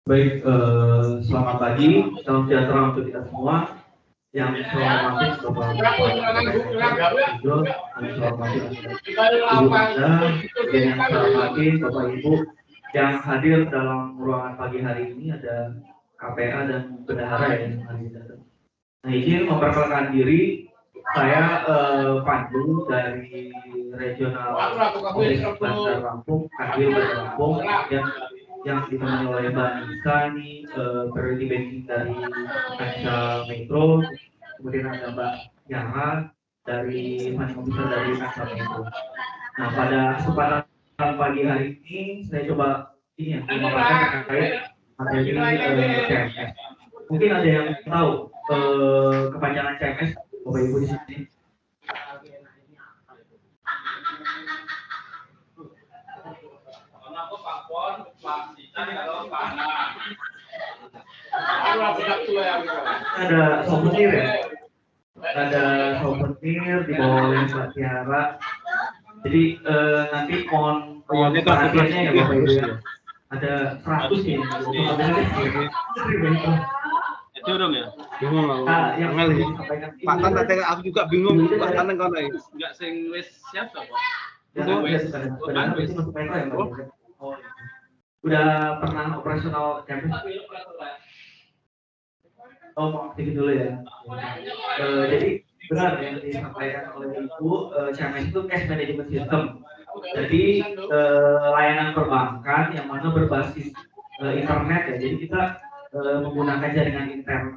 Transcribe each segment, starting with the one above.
Baik, selamat pagi, salam sejahtera untuk kita semua. Yang saya hormati Bapak Ibu, yang saya hormati Ibu Anda, dan yang saya hormati Bapak Ibu yang hadir dalam ruangan pagi hari ini ada KPA dan bendahara yang hari datang. Nah, izin memperkenalkan diri, saya Pandu dari Regional Bandar Lampung, Kadil Bandar Lampung, yang ditemani oleh Mbak Nisa nih, priority banking dari Kansa Metro, kemudian ada Mbak Yara dari Funding Officer dari Kansa Metro. Nah, pada kesempatan pagi hari ini saya coba ini yang memaparkan terkait materi CMS. Mungkin ada yang tahu kepanjangan CMS, Bapak Ibu di sini? Ada souvenir ya? Ada souvenir dibawa oleh Mbak Tiara. Jadi nanti mohon perhatiannya ya Bapak Ibu ya. Ada 100 ya. Itu dong ya. Bingung yang disampaikan Pak Tan tadi aku juga bingung Pak Tan yang kono iki. Enggak sing wis siap to, Pak? Udah pernah operasional campus? Oh, mau aktifin dulu ya. Jadi benar yang disampaikan oleh Ibu, CMS itu cash management system. Jadi layanan perbankan yang mana berbasis internet ya. Jadi kita menggunakan jaringan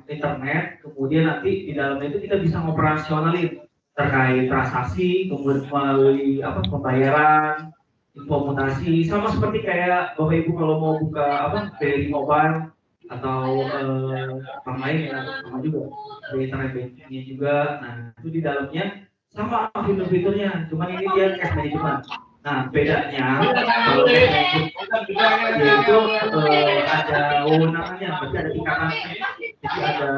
internet, kemudian nanti di dalamnya itu kita bisa ngoperasionalin terkait transaksi, kemudian melalui pembayaran, info mutasi, sama seperti kayak Bapak Ibu kalau mau buka BRI Mobile atau orang lain ya, sama juga di internet bankingnya juga. Nah, itu di dalamnya sama fitur-fiturnya, cuman ini dia cash management. Nah, bedanya kalau cash management yaitu ada wewenangannya, berarti ada tingkatan. Jadi ada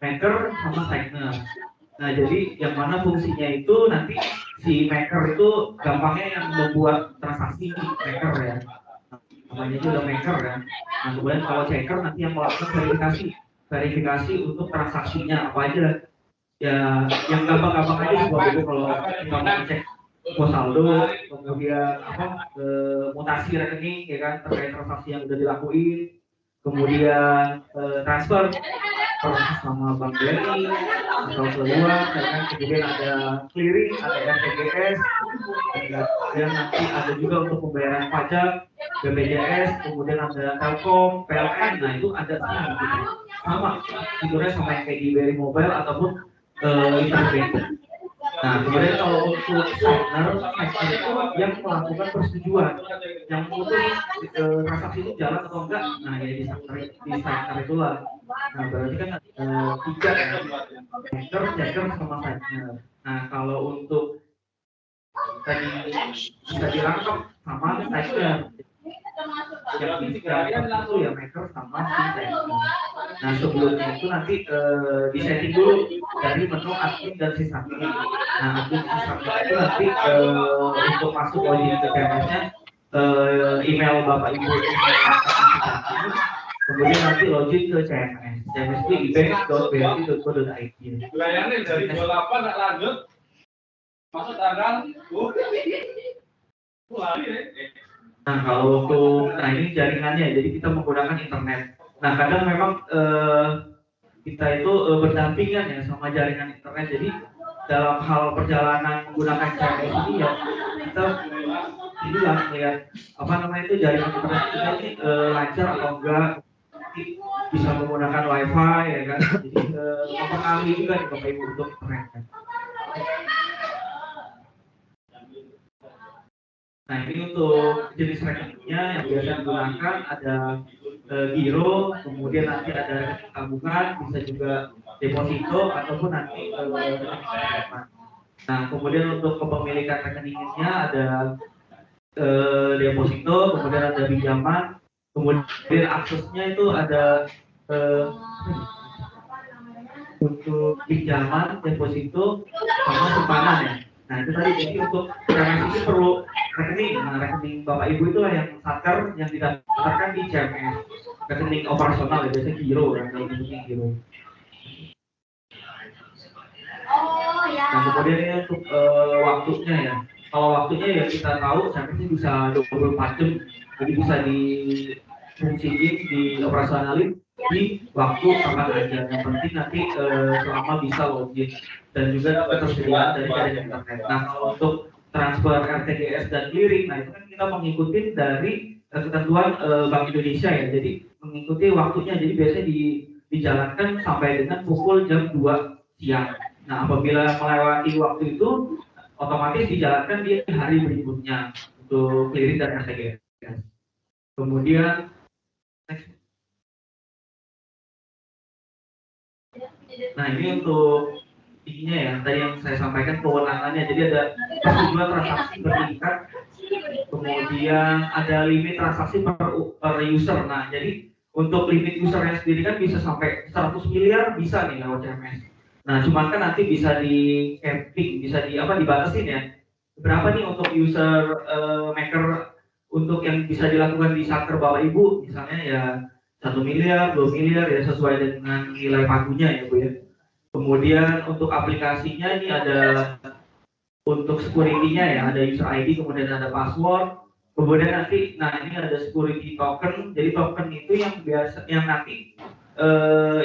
maker sama signer. Nah, jadi yang mana fungsinya itu nanti si maker itu gampangnya yang membuat transaksi maker ya. Namanya itu udah maker kan. Nah, kemudian kalau checker nanti yang melakukan verifikasi untuk transaksinya apa aja. Ya, yang gampang-gampang aja Bapak Ibu kalau kita mau ngecek pos saldo, kemudian mutasi rekening ya kan terkait transaksi yang udah dilakuin, kemudian transfer sama Bank BRI atau keluar, ya kan? Kemudian ada clearing, ada RTGS, kemudian nanti ada juga untuk pembayaran pajak, BPJS, kemudian ada Telkom, PLN. Nah itu ada sama fiturnya sama yang kayak di BRI Mobile ataupun internet. Nah, kemudian kalau untuk signer itu yang melakukan persetujuan, yang memutus transaksi itu jalan atau enggak. Nah, ya di signer itulah. Nah, berarti kan tiga ya, checker sama signer. Nah, kalau untuk tadi bisa dirangkap sama signer. Yang bisa itu ya maker sama si signer. Nah, sebelumnya itu nanti disetting dulu dari menu admin dan sysadmin. Nah, admin sysadmin itu nanti untuk masuk login ke CMS-nya email Bapak Ibu kemudian nanti login ke CMS. CMS itu ibank.bri.co.id. Layanin dari 28 nak lanjut. Masuk tanggal. Nah, kalau untuk ini jaringannya, jadi kita menggunakan internet. Nah, kadang memang kita itu berdampingan ya sama jaringan internet. Jadi dalam hal perjalanan menggunakan CMS ini ya kita inilah melihat itu jaringan internet kita ini lancar atau enggak, bisa menggunakan wifi ya kan. Jadi mempengaruhi juga nih Bapak Ibu untuk internet. Nah, ini untuk jenis rekeningnya yang biasa digunakan ada giro, kemudian nanti ada tabungan, bisa juga deposito ataupun nanti nah, kemudian untuk kepemilikan rekeningnya ada deposito, kemudian ada pinjaman, kemudian aksesnya itu ada untuk pinjaman, deposito, sama simpanan ya. Nah, itu tadi jadi untuk transaksi ini perlu rekening. Nah, rekening Bapak Ibu itulah yang satker yang didaftarkan di CMS. Rekening operasional ya, biasanya giro kan, kalau bentuknya giro. Nah, kemudian ini untuk waktunya ya. Kalau waktunya ya kita tahu CMS ini bisa 24 jam, jadi bisa difungsiin, dioperasionalin di waktu kapan aja. Yang penting nanti selama bisa login dan juga ketersediaan dari jaringan internet. Nah, kalau untuk transfer RTGS dan clearing, nah itu kan kita mengikuti dari ketentuan Bank Indonesia ya. Jadi mengikuti waktunya. Jadi biasanya dijalankan sampai dengan pukul jam 2 siang. Nah, apabila melewati waktu itu, otomatis dijalankan di hari berikutnya untuk clearing dan RTGS. Kemudian, nah ini untuk ininya ya, tadi yang saya sampaikan kewenangannya. Jadi ada persetujuan transaksi bertingkat, kemudian ada limit transaksi per user. Nah, jadi untuk limit usernya sendiri kan bisa sampai 100 miliar bisa nih lewat CMS. Nah, cuman kan nanti bisa di capping, bisa dibatasin ya. Berapa nih untuk user maker untuk yang bisa dilakukan di satker Bapak Ibu, misalnya ya 1 miliar, 2 miliar ya sesuai dengan nilai pagunya ya Bu ya. Kemudian untuk aplikasinya ini ada untuk security-nya ya, ada user ID, kemudian ada password, kemudian nanti, nah ini ada security token. Jadi token itu yang nanti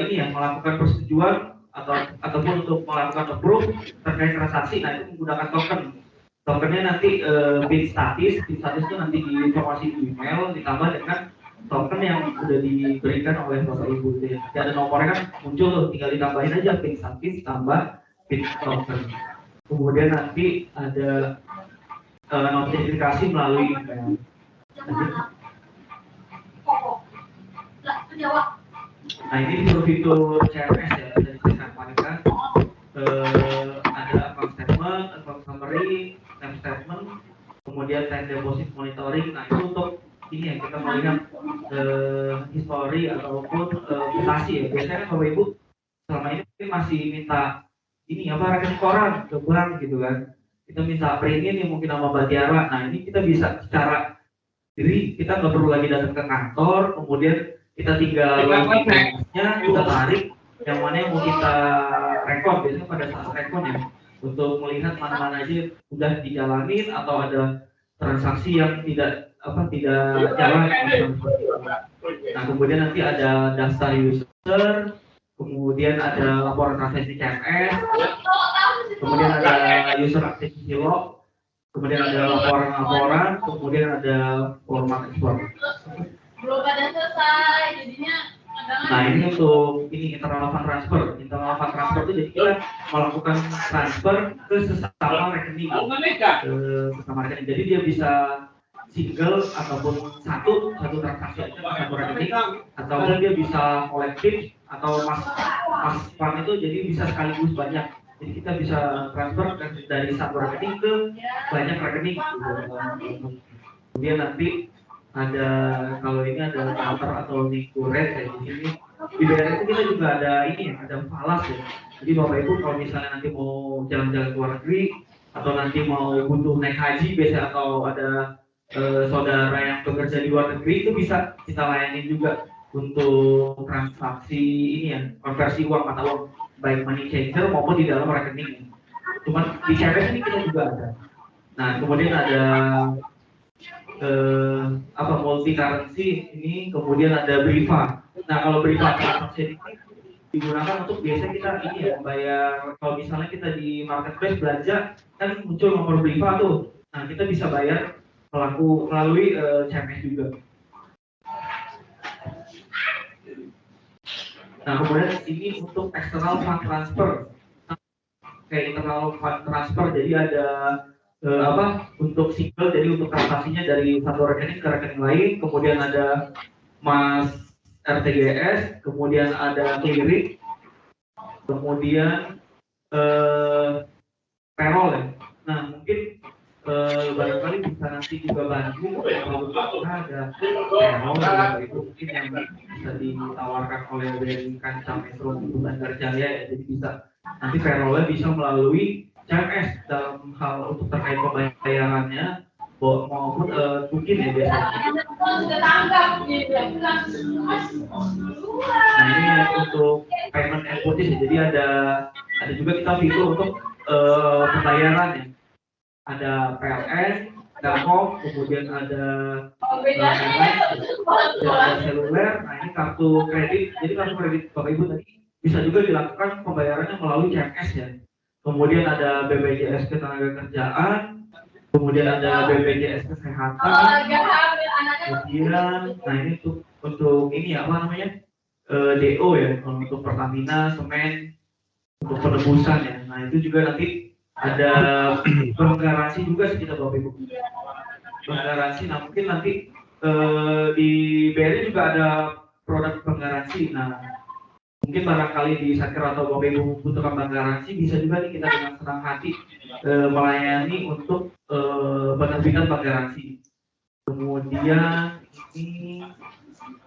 ini ya melakukan persetujuan ataupun untuk melakukan approve terkait transaksi. Nah itu menggunakan token. Tokennya nanti pin status itu nanti diinformasi di email ditambah dengan token yang sudah diberikan oleh Bapak Ibu. Jadi ada nomornya kan muncul tuh, tinggal ditambahin aja pin status tambah pin token. Kemudian nanti ada notifikasi melalui email. Nah ini fitur CMS ya, dari saya sampaikan. Ada account statement, account summary, time statement, kemudian time deposit monitoring. Nah itu untuk ini ya, kita melihat history ataupun mutasi ya. Biasanya kan Bapak Ibu selama ini masih minta ini rekening koran ke bank gitu kan. Kita minta printin yang mungkin nama Mbak Tiara. Nah ini kita bisa secara diri, kita nggak perlu lagi datang ke kantor, kemudian kita tinggal login-nya, kita tarik yang mana yang mau kita rekod. Biasanya pada saat rekod ya, untuk melihat mana-mana aja udah dijalanin atau ada transaksi yang tidak jalan. Nah kemudian nanti ada daftar user, kemudian ada laporan transaksi CMS, kemudian ada user activity log, kemudian ada laporan-laporan, kemudian ada format ekspor. Belum pada selesai, jadinya. Nah ini untuk internal fund transfer. Internal fund transfer itu jadi kita melakukan transfer ke sesama rekening. Jadi dia bisa single ataupun satu transaksi aja ke satu rekening, atau dia bisa kolektif atau mas fund itu jadi bisa sekaligus banyak. Jadi kita bisa transfer dari satu rekening ke banyak rekening. Kemudian nanti ada, kalau ini ada counter atau nikuret kayak gini. Di daerah itu kita juga ada ini ya, ada falas ya. Jadi Bapak Ibu kalau misalnya nanti mau jalan-jalan ke luar negeri atau nanti mau butuh naik haji biasa, atau ada saudara yang bekerja di luar negeri, itu bisa kita layani juga untuk transaksi ini ya, konversi uang mata uang, baik money changer maupun di dalam rekening. Cuman di CMS ini kita juga ada. Nah kemudian ada multi currency ini, kemudian ada Briva. Nah kalau Briva transaksi ini digunakan untuk biasanya kita ini ya, bayar. Kalau misalnya kita di marketplace belanja kan muncul nomor Briva tuh. Nah kita bisa bayar melalui CMS juga. Nah kemudian ini untuk external fund transfer. Kayak internal fund transfer, jadi ada untuk single, jadi untuk transaksinya dari satu rekening ke rekening lain, kemudian ada mas RTGS, kemudian ada clearing, kemudian payroll ya. Nah mungkin barangkali bisa nanti juga bantu kalau ada payroll itu mungkin yang bisa ditawarkan oleh dari Kancah Metro Bandar Jaya ya. Jadi bisa nanti payrollnya bisa melalui CMS dalam hal untuk terkait pembayarannya, maupun mungkin ya biasanya. Nah ini untuk payment and purchase, jadi ada juga kita fitur untuk pembayaran ya. Ada PLN, Telkom, kemudian ada seluler. Nah ini kartu kredit. Jadi kartu kredit Bapak Ibu tadi bisa juga dilakukan pembayarannya melalui CMS ya. Kemudian ada BPJS Ketenagakerjaan, kemudian ada BPJS Kesehatan. Kemudian, nah ini untuk ini ya, apa namanya, DO ya, untuk Pertamina, semen, untuk penebusan ya. Nah itu juga nanti ada penggaransi juga sih kita Bapak Ibu. Penggaransi, nah mungkin nanti di BRI juga ada produk penggaransi. Nah mungkin barangkali di Satker atau Bapak Ibu membutuhkan penggaransi, bisa juga nih kita dengan senang hati melayani untuk penerbitan penggaransi. Kemudian ini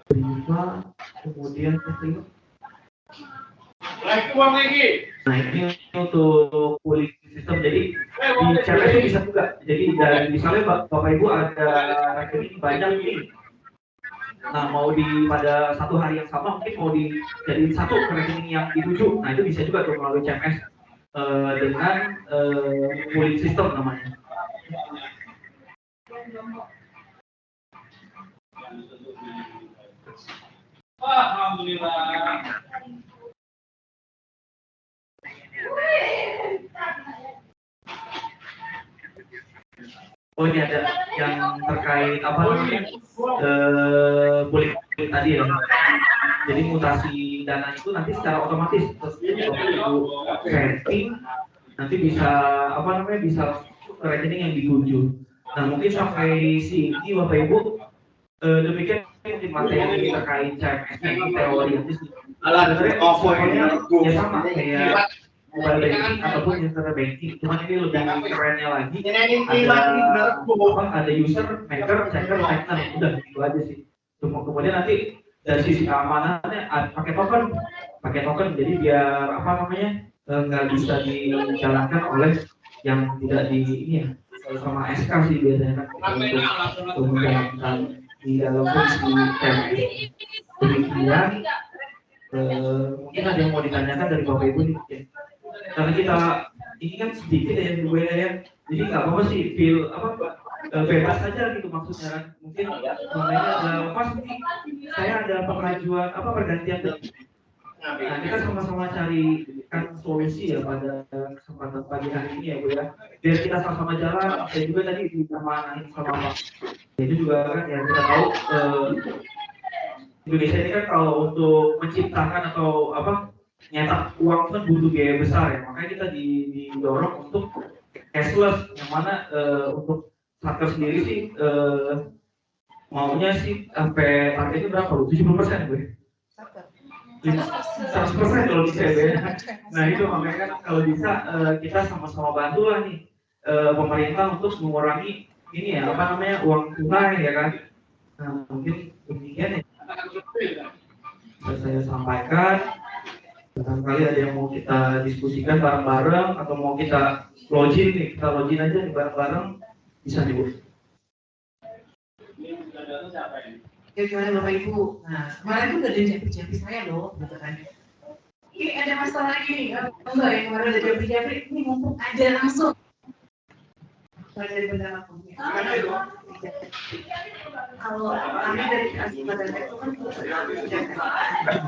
prima, kemudian prima. Nah ini untuk pooling sistem, jadi di CMS itu bisa juga. Jadi dari misalnya Bapak Ibu ada rekening banyak nih. Nah mau pada satu hari yang sama mungkin mau dijadiin satu rekening yang dituju. Nah itu bisa juga tuh melalui CMS dengan pooling system namanya. Alhamdulillah. Oh ini ada yang terkait apa namanya pooling tadi ya. Jadi mutasi dana itu nanti secara otomatis setting nanti bisa apa namanya bisa ke rekening yang dituju. Nah mungkin sampai sini Bapak Ibu demikian mungkin materi terkait CMS-nya ini teori yang sebenarnya ya sama kayak mobile banking ataupun internet banking, cuman ini lebih kerennya lagi ada user, maker, checker, signer, udah gitu aja sih. Kemudian nanti dari sisi keamanannya pakai token, jadi biar apa namanya nggak bisa dijalankan oleh yang tidak di ini ya sama SK sih biasanya kan untuk menjalankan di dalam fungsi CMS. Demikian mungkin ada yang mau ditanyakan dari Bapak Ibu nih. Karena kita ini kan sedikit ya juga ya, jadi nggak apa-apa sih feel apa bebas aja gitu maksudnya kan. Mungkin namanya ada pas nih saya ada pengajuan apa pergantian deh. Nah kita sama-sama cari kan solusi ya pada kesempatan pagi hari ini ya Bu ya, biar kita sama-sama jalan. Saya juga tadi ditemani sama Pak, itu juga kan ya kita tahu Indonesia ini kan kalau untuk menciptakan atau apa nyetak uang kan butuh biaya besar ya, makanya kita didorong untuk cashless, yang mana untuk Satker sendiri sih maunya sih sampai targetnya berapa lu? 70% gue. 100% kalau bisa ya. Nah itu makanya kan kalau bisa kita sama-sama bantu lah nih pemerintah untuk mengurangi ini ya apa namanya uang tunai ya kan. Nah mungkin demikian ya bisa saya sampaikan. Barangkali ada yang mau kita diskusikan bareng-bareng atau mau kita login nih, kita login aja nih bareng-bareng bisa nih. Ya gimana Bapak Ibu? Nah kemarin tuh udah ada jampi saya loh, gitu kan. Ini ada masalah lagi nih, enggak ya kemarin ada jampi ini mumpung aja langsung. Dari benda aku. Kalau kami dari Badan itu kan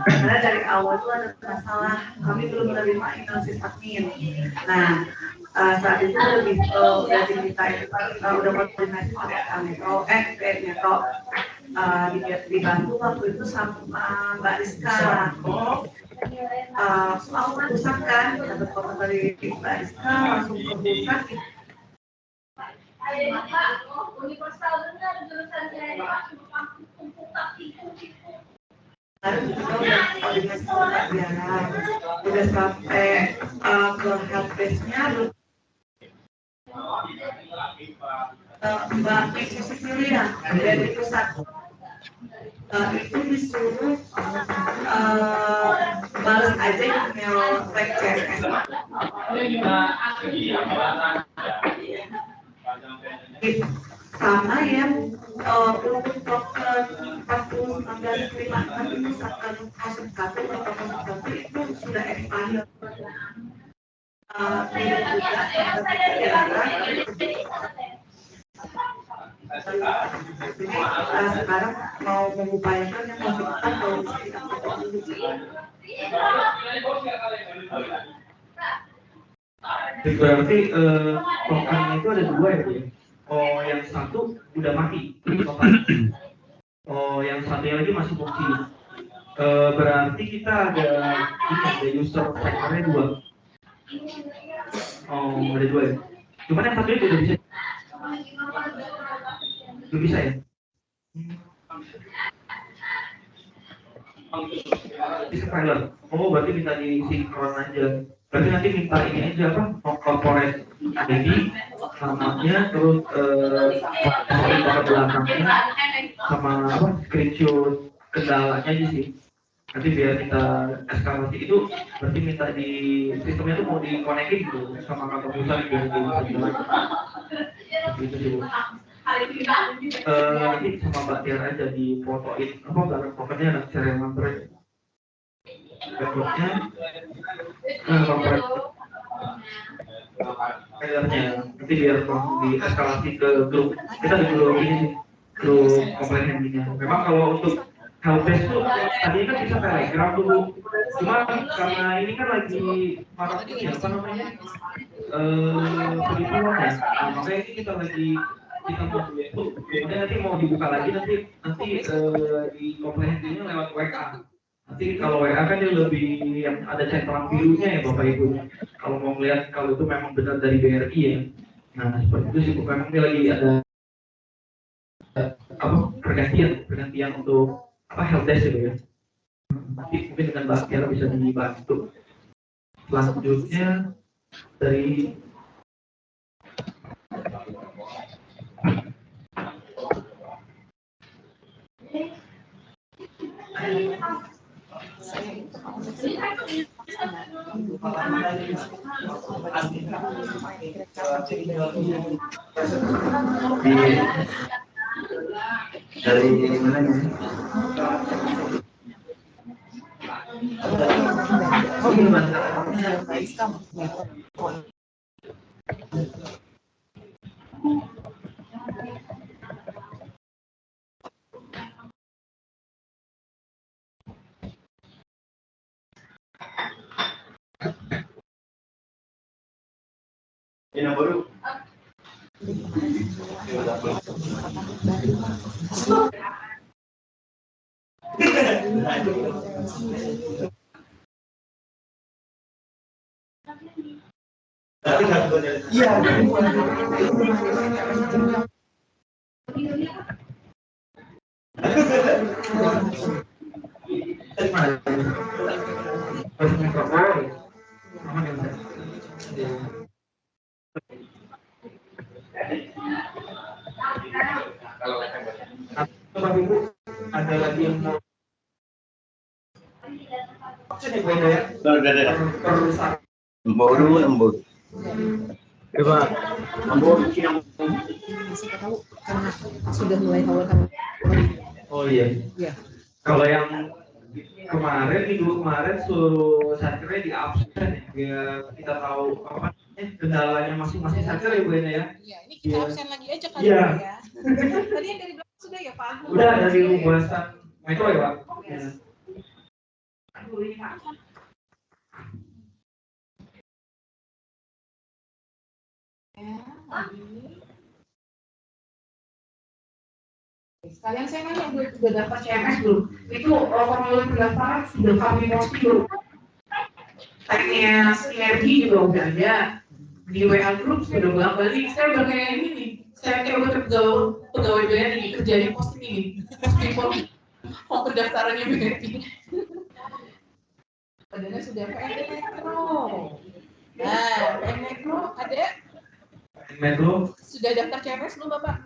karena dari awal itu ada masalah, kami belum menerima instansi admin. Nah saat itu lebih udah diminta udah koordinasi sama Metro dibantu waktu itu sama Mbak Rizka. Soal pusat kan dapat komentar dari Mbak Rizka langsung ke pusat. Universal benar jurusan saya Lalu kita udah koordinasi sama Diana, udah sampai ke helpdesk-nya Mbak Misi Sicilia dari pusat itu disuruh balas aja email fake CSS. sama yang untuk token 401956 itu token fase 1 atau token 1 itu sudah expired. Tidak juga sekarang mau mengupayakan yang fase 4 kalau bisa kita tutup dulu. Berarti tokennya itu ada dua ya Bu ya? Oh yang satu udah mati token. Oh yang satunya lagi masih fungsi. Berarti kita ada user factornya dua. Oh ada dua ya. Cuman yang satunya udah bisa. Belum bisa ya? Bisa file. Oh berarti minta di sinkron aja. Berarti nanti minta ini aja apa? Corporate ID, namanya, terus foto belakangnya, sama apa? Screenshot kendalanya aja sih. Nanti biar kita eskalasi itu berarti minta di sistemnya tuh mau dikonekin gitu sama kantor pusat biar dia bisa jalan. Seperti itu sih Bu. Nanti sama Mbak Tiara aja di fotoin apa barang tokennya dan serial number. Backupnya komponen trailernya nanti biar langsung dieskalasi ke grup kita di grup ini grup komponen handlingnya. Memang kalau untuk helpdesk tuh tadinya kan bisa telegram dulu, cuma karena ini kan lagi maraknya apa namanya penipuan ya, makanya ini kita mau kemudian nanti mau dibuka lagi nanti di komponen handlingnya lewat WA. Nanti kalau WA kan dia lebih yang ada centang birunya ya Bapak Ibu. Kalau mau melihat kalau itu memang benar dari BRI ya. Nah seperti itu sih memang dia lagi ada apa pergantian untuk apa helpdesk gitu ya. Nanti mungkin dengan Mbak Tiara bisa dibantu. Selanjutnya dari dari mana nih? Oh gimana? Ini baru. Iya. Bapak Ibu ada lagi yang mau embur. Coba embur yang tahu karena sudah mulai awal. Oh iya. Iya. Kalau yang minggu kemarin suruh satkernya di absen ya, biar kita tahu apa kendalanya masing-masing satker ya Bu ya. Iya, ini kita absen lagi aja kali ya. Tadi yang dari belakang sudah ya Pak? Udah dari pembahasan metro ya Pak. Ya. Sekalian saya nanya udah daftar CMS belum? Itu formulir pendaftaran sudah kami posting belum? Tagnya sinergi juga udah ada di WA group sudah bolak-balik. Saya udah kayak ini nih. Saya kayak udah pegawai BRI kerjanya posting ini. Posting mau pendaftarannya BRI. Padahal sudah PM Metro. Nah, PM Metro ada? Metro sudah daftar CMS belum Bapak?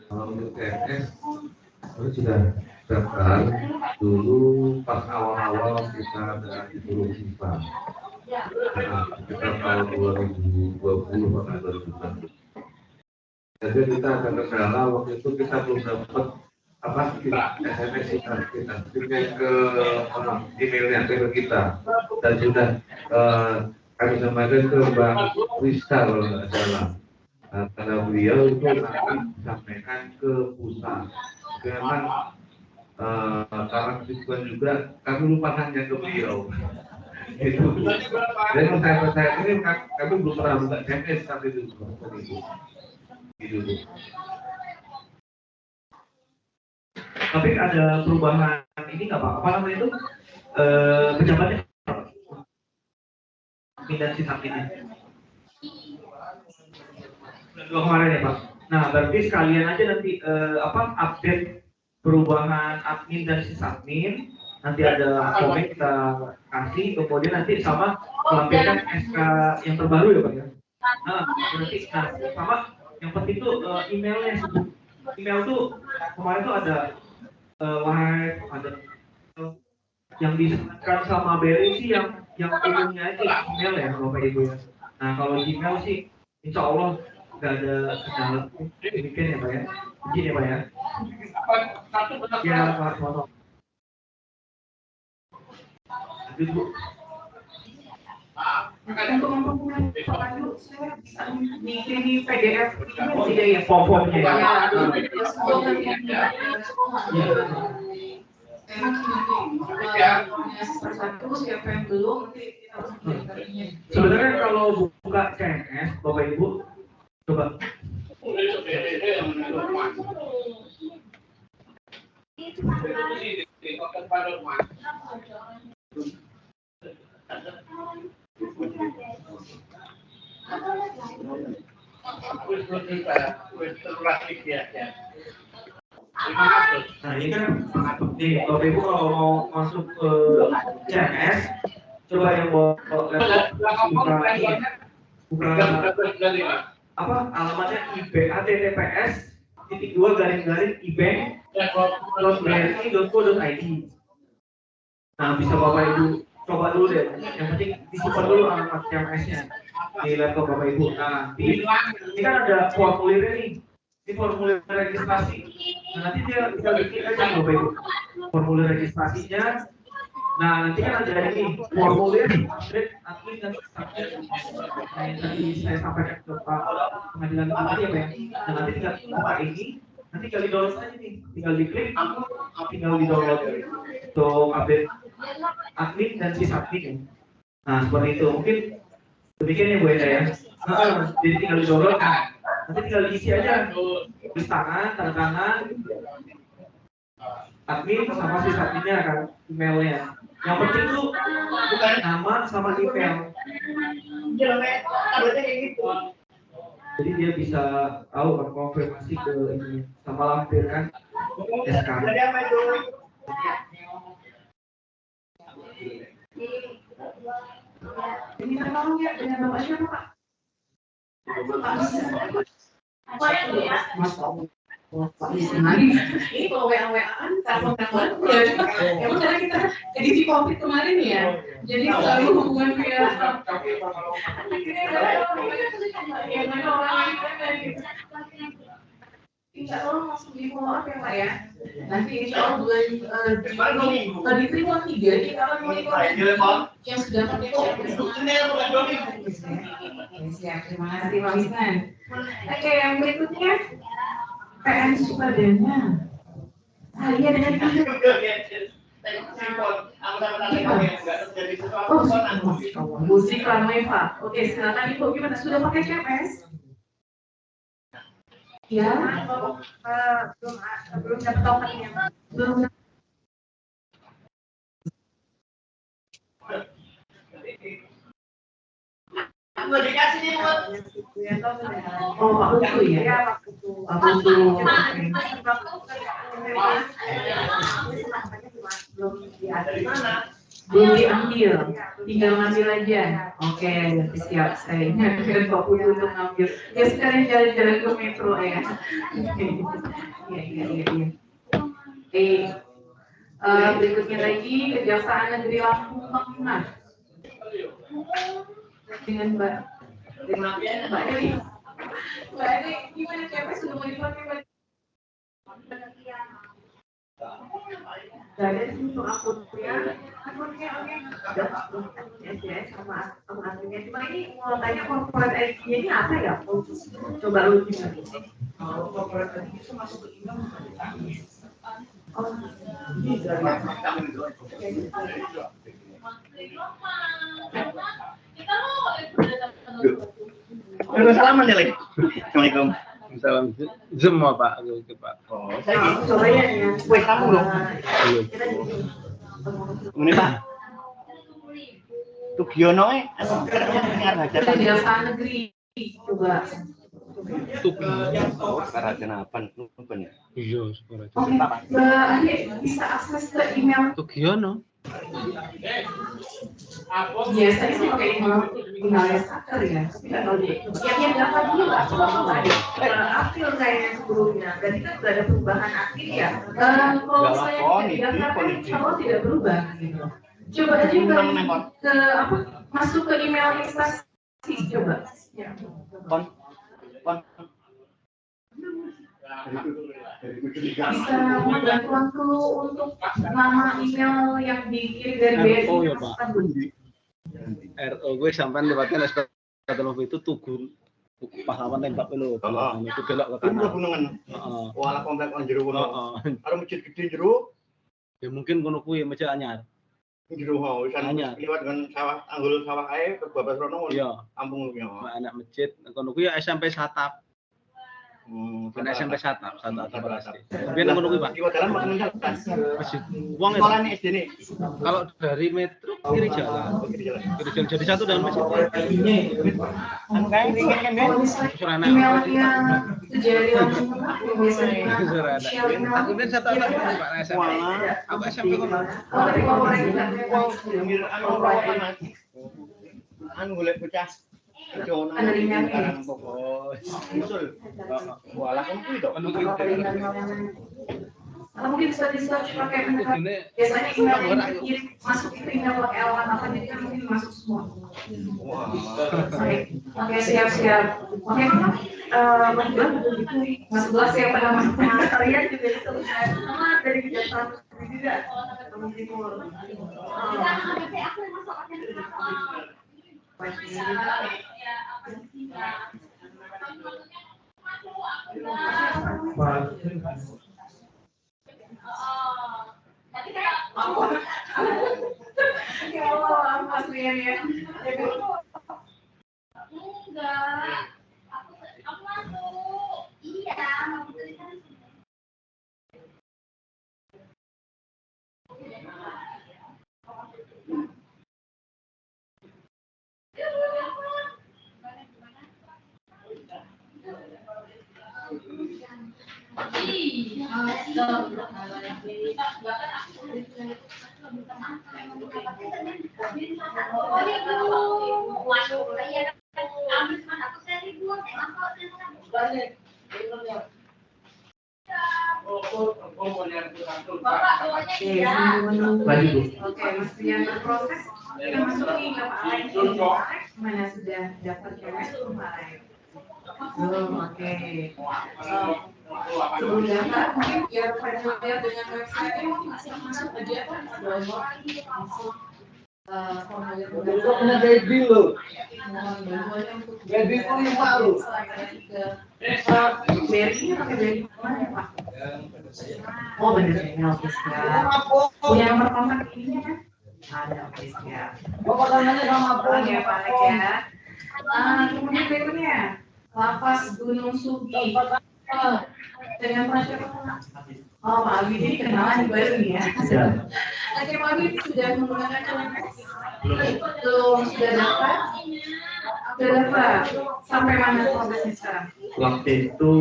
Kalau untuk PNS, itu sudah daftar dulu pas awal-awal kita ada Ibu Siva. Kita tahun 2020 atau 2021. Jadi kita ada kendala waktu itu kita belum dapat SMS kita ke emailnya ke kita dan sudah kami sampaikan ke Mbak Rizka kalau nggak salah. Karena beliau itu nanti disampaikan ke pusat. Memang karena kesibukan juga kami lupa nanya ke beliau. Itu. Jadi saya ini kami belum pernah buka SMS saat itu. Gitu. Tapi ada perubahan ini nggak Pak? Apa namanya itu? Pejabatnya pindah sisap ini. Dua kemarin ya Pak. Nah berarti sekalian aja nanti update perubahan admin dan sysadmin. Nanti ada komen kita kasih, kemudian nanti sama melampirkan SK yang terbaru ya Pak ya. Nah nanti sama yang penting tuh emailnya. Email tuh kemarin tuh ada live, ada yang disampaikan sama Berry sih yang umumnya aja email ya Bapak Ibu ya. Nah kalau Gmail sih insya Allah nggak ada kendala. Demikian ya Pak ya. Izin ya Pak ya. Ya Pak Sono. Lanjut Bu. Untuk mempermudah Bapak Ibu, saya bisa bikin PDF ini tidak ya? Form-formnya ya. Satu siapa yang belum nanti kita harus menjadikannya. Sebenarnya kalau buka CMS Bapak Ibu coba nah ini kan nih Bapak Ibu kalau mau masuk ke CMS coba yang bawa buka apa alamatnya ibank.2/ibank.bri.co.id. Nah bisa Bapak Ibu coba dulu deh, yang penting disimpan dulu alamat CMS-nya di laptop Bapak Ibu. Nah ini kan ada formulirnya nih, ini formulir registrasi. Nah nanti dia bisa bikin aja Bapak Ibu formulir registrasinya. Nah nanti kan ada ini formulir update admin dan submit. Nah yang tadi saya sampaikan ke Pak Pengadilan Negeri tadi ya Pak. Nah nanti tinggal buka ini, nanti tinggal di download aja nih, tinggal diklik, tinggal di download untuk update admin dan sysadmin ya. Nah seperti itu mungkin demikian ya Bu Eda ya. Jadi tinggal di download, nanti tinggal diisi aja tulis tangan, tanda tangan admin sama sysadminnya kan emailnya. Yang penting tuh bukan nama sama email. Jadi dia bisa tahu kan konfirmasi ke ini sama lampirkan SK. Ini tertolong ya dengan Bapak siapa Pak? Mas ini kalau WA-WA-an, telepon-teleponan emang karena kita edisi COVID kemarin ya, jadi selalu hubungan via insya Allah langsung di follow up ya Pak ya. Nanti insya Allah bulan di triwulan 3 kita akan monitor yang sudah pakai CMS. Siap, terima kasih Pak Wisman. Oke, yang berikutnya PN Supadana. Iya dengan Bu Zikra Meva. Oke, silakan Ibu, gimana sudah pakai CMS? Ya, belum dapat tokennya. Belum. Udah dikasih nih buat. Oh, Pak Putu ya? Pak Putu. Belum diambil, tinggal ngambil aja. Oke, siap. Saya ingatkan Pak Putu untuk ngambil. Ya sekarang jalan-jalan ke metro ya. Iya. Berikutnya lagi Kejaksaan Negeri Lampung Tengah dengan Mbak Dewi. Mbak Dewi, gimana CP sudah mau dipakai Mbak? Gak ada sih untuk akunnya oke. Ya sama akunnya. Cuma ini mau tanya corporate ID-nya ini apa ya? Coba lu gimana? Kalau corporate ID itu masuk ke email. Salaman ya, Le. Assalamualaikum. Salam semua Pak. Pak. Oh, Coba ya. Wes kamu loh. Ini Pak. Tugiono Kejaksaan Negeri. Coba. Karajan apa nih? Iya, Oke, Mbak Ade bisa akses ke email Tugiono. Biasanya sih pakai emailnya Saker ya. Yang dapat dulu lah, coba ada April kayaknya sebelumnya. Berarti kan sudah ada perubahan aktif ya. Kalau saya daftarkan kalau tidak berubah gitu. Coba aja ke apa? Masuk ke email instansi coba. Ya. Bisa membantu untuk nama email yang dikirim dari BNI. Oh ya Pak. RO gue sampai lewatkan SPTLOV itu Tugu pahlawan tembak pelu. Itu belok ke kanan. Gunungan. Heeh. Wala komplek on jero kono. Karo masjid gede jero. Ya mungkin kono kuwi masjid anyar. Jero ho, wis liwat dengan sawah Anggul sawah ae ke Babas Rono. Iya, kampung ya. Anak masjid kono kuwi SMP Satap. Kan SMP Satap pasti. Biyen ngono kuwi, Pak. Kiwa dalan makan jalan. Masjid. Wong sekolahane SD nih. Kalau dari metro kiri jalan. Kiri jalan jadi satu dengan masjid. Anu kae ringin kan, guys. Surana. Emailnya Sejari Lampung biasanya. Aku ben satu anak Pak SMP. Aku SMP kono. Anu golek bocah. Mungkin bisa di-search pakai biasanya email yang dikirim masuk itu email pakai alamat apa jadi kan mungkin masuk semua. Oke, siap. Oke, Mas Blas begitu. Mas Blas yang pernah masuk kalian juga dituliskan sama dari Kejaksaan juga. Timur. Ya Allah, Mas Rian ya. Enggak. Aku masuk. Iya, mau tulisan. Oke, masih yang berproses kita masukin ke Pak Alex. Mana sudah daftar cewek belum Pak Alex? Belum, oke. Sebelum daftar mungkin biar familiar dengan website mungkin bisa masuk aja Pak. Masuk formulir Bener baby lo. Baby ku lima lo. Beri-nya pakai beri mana Pak? Oh bener ya, oke siap. Punya nomor kontak ini kan? Ada, oke siap. Bapak tangannya sama apa? Ya Pak Alex ya. Kemudian berikutnya Lapas Gunung Sugi dengan Pak siapa? Oh Pak Abi ini kenalan baru nih ya. Oke Pak Abi sudah menggunakan LMS? Belum, sudah dapat? Sudah dapat. Sampai mana prosesnya sekarang? Waktu itu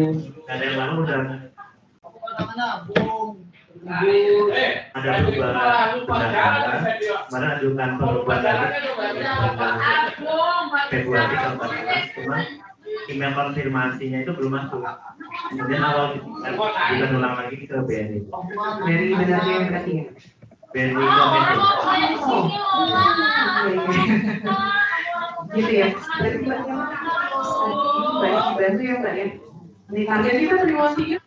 ada yang lama udah ada perubahan pendaftaran, mana ajukan perubahan lagi Februari kalau tak salah, cuma email konfirmasinya itu belum masuk. Kemudian awal kita ulang lagi ke BNI. Dari benar yang berarti ya? BNI Kominfo. Gitu ya. Berarti Mbak Tiara banyak dibantu ya Mbak ya. Di target kita triwulan 3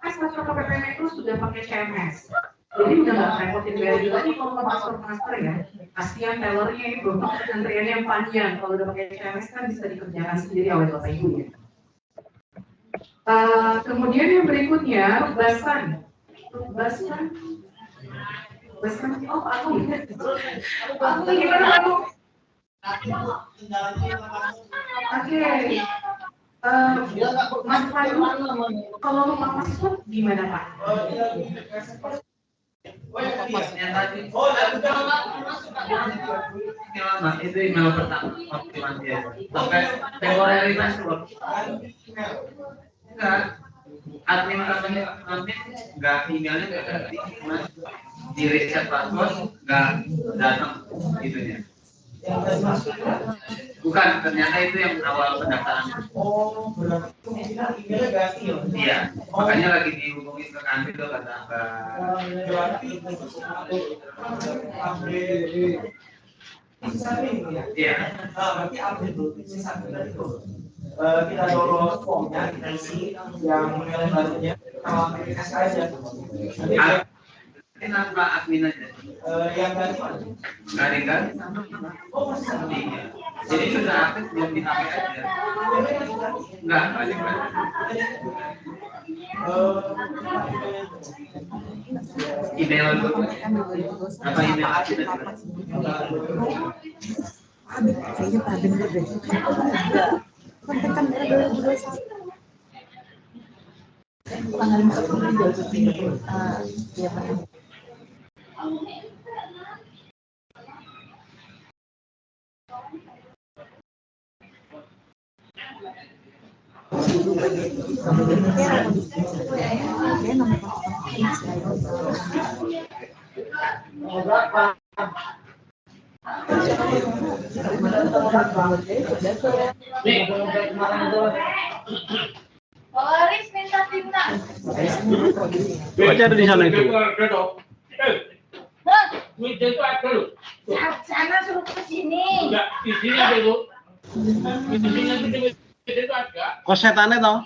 SKP PPN itu sudah pakai CMS. Jadi udah nggak repotin BNI lagi kalau mau transfer ya. Kasihan tellernya itu, antriannya yang panjang. Kalau udah pakai CMS kan bisa dikerjakan sendiri oleh Bapak Ibu ya. Kemudian yang berikutnya Basan, oh aku gimana aku? Oke, Mas Pandu, kalau rumah mahasiswa gimana Pak? Itu email pertama optimasi ya. Sampai temporary password. Enggak. Admin enggak emailnya enggak ganti, cuma di reset password enggak datang itunya. Bukan, ternyata itu yang awal pendaftaran. Oh, berarti emailnya ganti ya? Iya, makanya lagi dihubungin ke kantor itu kata Mbak. Iya. Berarti update dulu sisa itu. Kita download formnya, kita isi yang email barunya, sama verifikasi aja. Kenapa admin aja? Yang ganti mana? Nggak ganti. Oh, masih sama. Iya. Jadi sudah aktif belum di HP aja. Enggak ada. Email itu apa email admin? Kayaknya pernah denger deh. Kontekan dari 2021. Tanggal 4 ya pernah. Boris minta timnas. Baca ada di sana itu. Meja itu ada loh. Sana suruh ke sini. Enggak, di sini ada loh. Di sini nanti di meja itu ada. Kosetannya toh?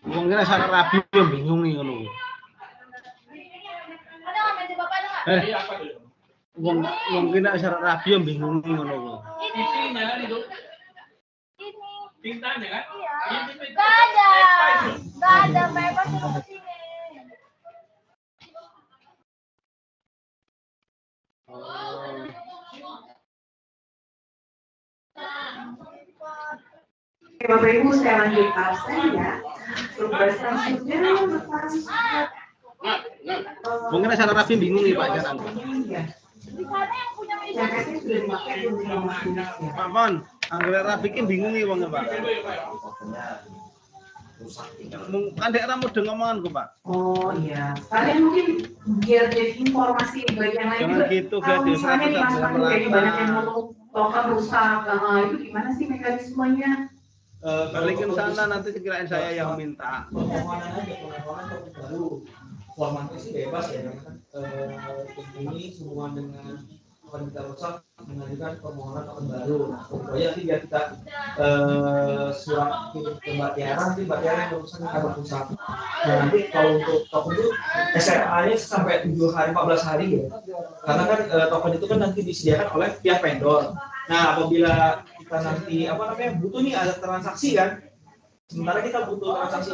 Mungkin saya rabi yang bingung nih ngono. Ada nggak meja bapak ada nggak? Iya, apa dulu? Mungkin saya rabi yang bingung nih ngono. Isinya kan itu. Ini. Tintanya kan? Iya. Ini meja. Nggak ada. Nggak ada. Pak suruh ke sini. Oke, Bapak Ibu saya lanjut absen ya. Tugas selanjutnya Mungkin saya rabi bingung nih Pak Jalan. Di sana yang punya meja. CMS-nya sudah dipakai belum ya? Pak Pon, anggere rabi ki bingung nih wong Pak. Kan daerah mudeng ngomongan ku Pak. Oh iya, kalian mungkin biar jadi informasi bagi yang lain Jangan juga. gitu, Kalau Fed, misalnya nih Mas Fed, Pandu Fed, jadi Fed, banyak yang ngomong token rusak, itu gimana sih mekanismenya? Balikin sana nanti sekirain saya yang minta. Permohonan aja, permohonan topik baru. Formatnya sih bebas ya, karena kan ini semua dengan token kita rusak mengajukan permohonan token baru. Nah, pokoknya nanti biar kita surat kirim ke Mbak Tiara, nanti Mbak Tiara yang urusan kabar pusat. Nah, nanti kalau untuk token itu SMA-nya sampai 7 hari, 14 hari ya. Karena kan token itu kan nanti disediakan oleh pihak vendor. Nah, apabila kita nanti butuh nih ada transaksi kan, sementara kita butuh transaksi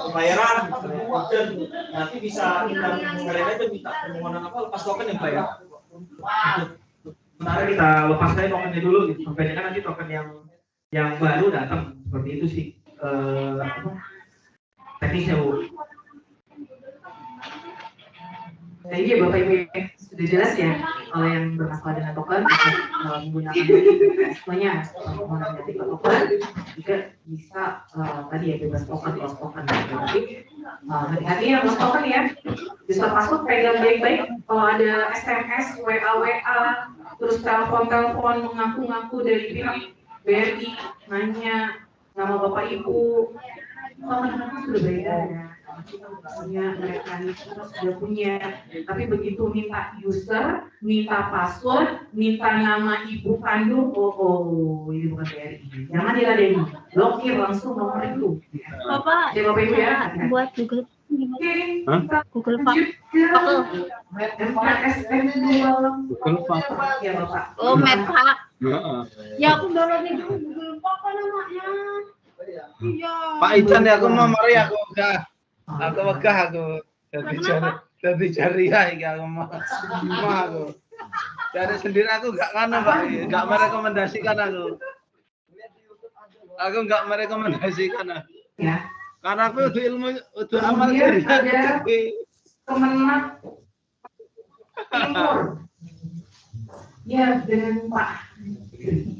pembayaran nanti bisa kita kalian aja minta permohonan lepas token ya Pak ya. Sementara kita lepas aja tokennya dulu gitu, sampai kan nanti token yang baru datang seperti itu sih. Teknisnya Bu. Nah, iya Bapak Ibu, sudah jelas ya, kalau yang bermasalah dengan token bisa menggunakan mekanismenya permohonan ganti ke token, juga bisa tadi ya bebas token, lost token. Tapi hati-hati ya lost token ya, bisa password pegang baik-baik. Kalau ada SMS, WA, terus telepon mengaku-ngaku dari pihak BRI nanya nama bapak ibu, token sudah beredar ya. Punya mekanisme sudah punya, tapi begitu minta user, minta password, minta nama ibu kandung, ini bukan BRI, jangan diladeni, blokir langsung nomor itu. Bapak, Ya Bapak Ibu ya. buat Google Google Pak. Google Pak. Ya Bapak. Oh, Meta. Heeh. Ya aku downloadin dulu Google Pak kan namanya. Iya. Pak Ican ya aku mau mari aku wegah. Aku jadi jariah iki aku mau aku. Dari sendiri aku enggak Pak, enggak merekomendasikan aku. Aku enggak merekomendasikan. Ya. Karena aku ilmu amal Kemudian dari ada Kemenak Timur. Ya dengan Pak.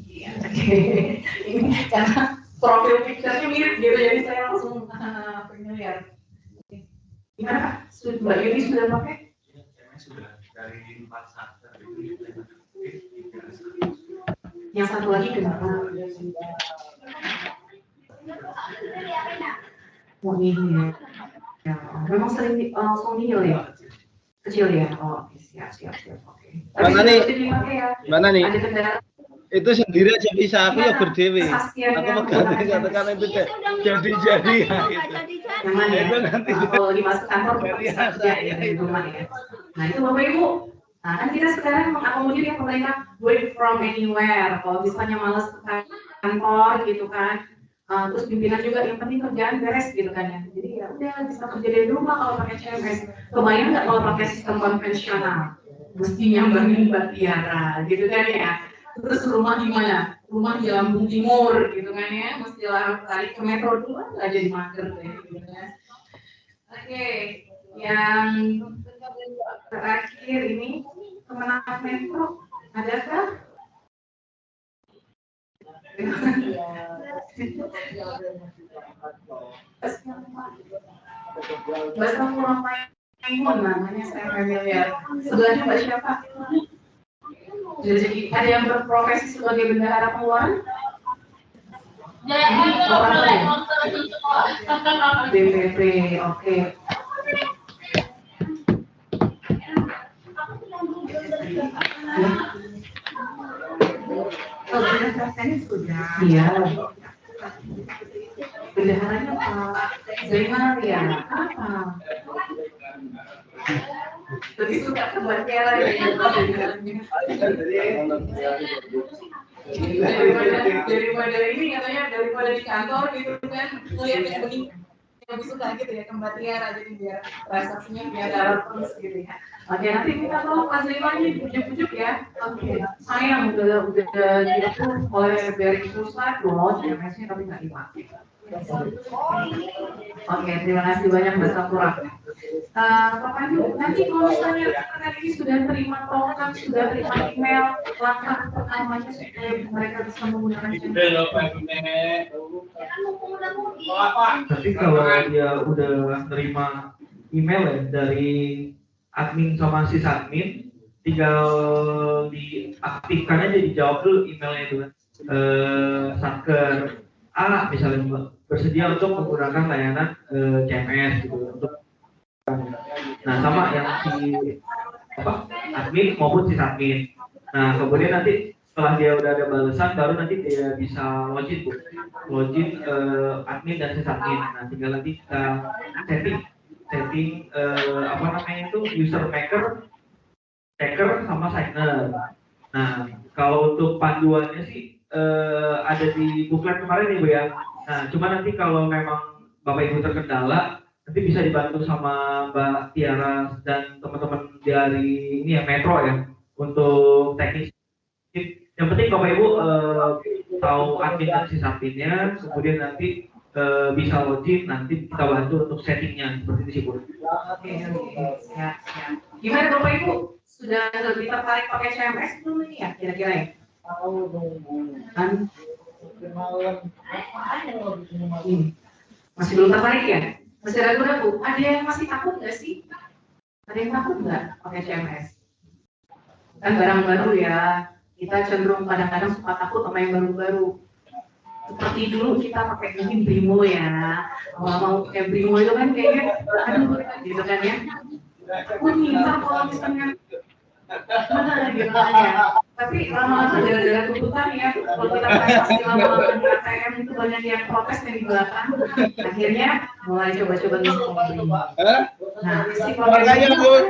Ya, oke. Ini karena profil picture-nya mirip gitu, jadi saya langsung familiar. Gimana Pak? Mbak Yuni sudah pakai? Sudah dari 41. Yang satu lagi kenapa? Oh ini ya, memang sering langsung nihil ya, kecil ya. Oh siap oke. Mana nih? Ya. Mana nih? Ada kendala. Itu sendiri aja bisa, aku ya berdiri. Aku mengganti katakan itu jadi ya gitu. Yang mana ya? Itu nanti Kalau lagi masuk kantor bisa kerja ya dari rumah ya. Nah itu Bapak Ibu. Nah kan kita sekarang mengakomodir yang pemerintah work from anywhere. Kalau misalnya malas ke kantor gitu kan, terus pimpinan juga yang penting kerjaan beres gitu kan ya. Jadi ya udah bisa kerja dari rumah kalau pakai CMS. Kebayang nggak kalau pakai sistem konvensional? Mesti nyambangin Batiara gitu kan ya. Terus rumah di mana? Rumah di Lampung Timur gitu kan ya. Mesti lari ke metro dulu nggak jadi mager ya. Gitu kan. Oke, yang terakhir ini Kemenak Metro adakah? Bahasa Pulau Maimun namanya saya familiar. Sebelahnya Mbak siapa? Jadi ada yang berprofesi sebagai bendahara pengeluaran? BPP, oke. Oh, bendaharanya sudah. Iya. Bendaharanya Pak Zainal ya? Apa? Lebih suka ke Batiara ya? Daripada ini katanya, daripada di kantor gitu kan, melihat yang bening lebih suka gitu ya ke Batiara, jadi biar transaksinya biar darat terus gitu ya. Oke, nanti kita tolong Mas Zainal ini bujuk-bujuk ya. Oke, sayang udah gitu oleh BRI Pusat loh, CMS-nya tapi nggak dipakai. Oke, terima kasih banyak Mbak Sapura. Pak Pandu, nanti kalau misalnya kalian ini sudah terima token, sudah terima email, langkah pertamanya supaya mereka bisa menggunakan Tapi kalau dia udah terima email ya dari admin sama sysadmin, tinggal diaktifkan aja, dijawab dulu emailnya itu kan. Satker A misalnya bersedia untuk menggunakan layanan CMS gitu untuk. Nah sama yang si admin maupun si admin. Nah kemudian nanti setelah dia udah ada balasan baru nanti dia bisa login admin dan si admin. Nah tinggal nanti kita setting apa namanya itu user maker, checker sama signer. Nah kalau untuk panduannya sih ada di booklet kemarin nih Bu ya. Nah cuma nanti kalau memang Bapak Ibu terkendala nanti bisa dibantu sama Mbak Tiara dan teman-teman dari ini ya Metro ya untuk teknis. Yang penting Bapak Ibu tahu admin dan sysadminnya, kemudian nanti bisa login, nanti kita bantu untuk settingnya seperti itu sih Bu. Oke, siap. Gimana Bapak Ibu? sudah lebih tertarik pakai CMS belum ini ya kira-kira ya? Kan? Masih belum tertarik ya? Masih ragu-ragu? Ada yang masih takut nggak sih? Ada yang takut nggak pakai CMS? Kan barang baru ya, kita cenderung kadang-kadang suka takut sama yang baru-baru. Seperti dulu kita pakai mungkin Brimo ya, mau pakai Brimo itu kan kayaknya, aduh gitu kan ya. Aku minta kalau misalnya benar gitu kan ya. Tapi lama-lama gara-gara tuntutan ya, kalau kita pasti lama-lama di ATM itu banyak yang protes yang di belakang. Akhirnya mulai coba-coba ngisi Brimo. Nah, si Makanya Bu,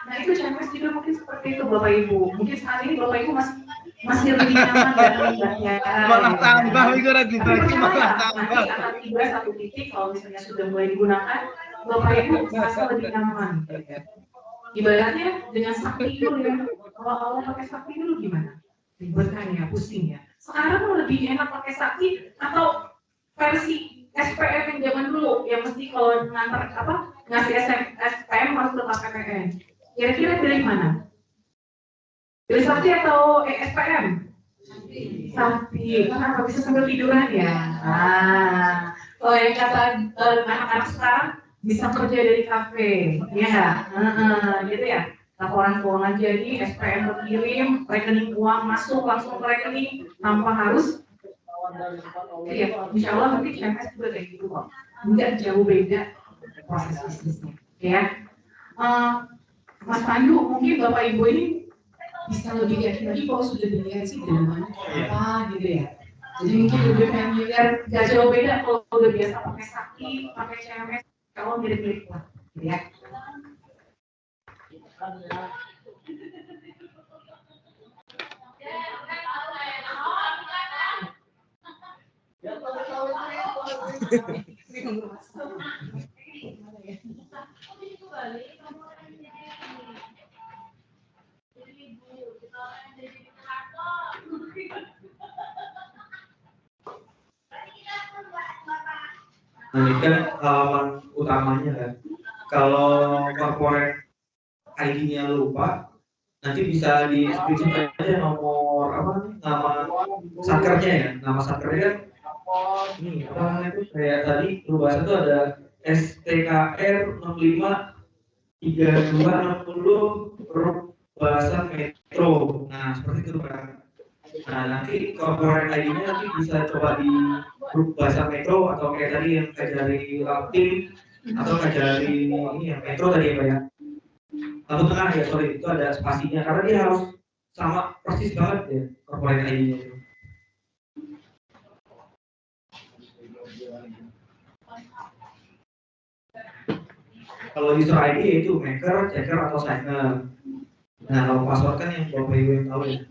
nah itu CMS juga mungkin seperti itu Bapak Ibu. Mungkin saat ini Bapak Ibu masih lebih nyaman ya. malah tambah itu lagi Tapi malah nanti tambah. akan tiba satu titik kalau misalnya sudah mulai digunakan, Bapak Ibu merasa lebih nyaman. Ibaratnya dengan sakti dulu ya. Kalau awal pakai sakti dulu gimana? Ribet kan ya, pusing ya. Sekarang lebih enak pakai sakti atau versi SPM yang zaman dulu yang mesti kalau ngantar ngasih SPM harus ke KPPN. Kira-kira pilih mana? Pilih sakti atau SPM? Sakti. Kenapa bisa sambil tiduran ya? Nah, kalau yang kata anak-anak sekarang bisa kerja dari kafe, ya, gitu ya. Laporan keuangan jadi, SPM berkirim, rekening uang masuk langsung ke rekening tanpa harus. Iya, insya Allah nanti CMS juga kayak gitu kok. Nggak jauh beda proses bisnisnya, ya. Mas Pandu, mungkin Bapak Ibu ini bisa lebih yakin lagi kalau sudah dilihat sih dari mana apa gitu ya. Jadi mungkin lebih familiar, nggak jauh beda kalau udah biasa pakai sakti, pakai CMS, kalau mirip-mirip lah, gitu ya. Nah ini kan halaman utamanya kan. Kalau corporate ID-nya lupa, nanti bisa di screenshot aja nomor nama sakernya ya. Nama sakernya kan ini apa namanya itu kayak tadi perubahan itu ada STKR 653260 bahasa Metro. Nah seperti itu kan. Nah nanti corporate ID-nya nanti bisa coba di grup bahasa Metro atau kayak tadi yang kayak dari Laptim atau kayak dari ini ya Metro tadi ya Pak ya. Lampu tengah ya sorry itu ada spasinya karena dia harus sama persis banget ya corporate ID-nya itu. Kalau user ID itu maker, checker atau signer. Nah kalau password kan yang Bapak Ibu yang tahu ya.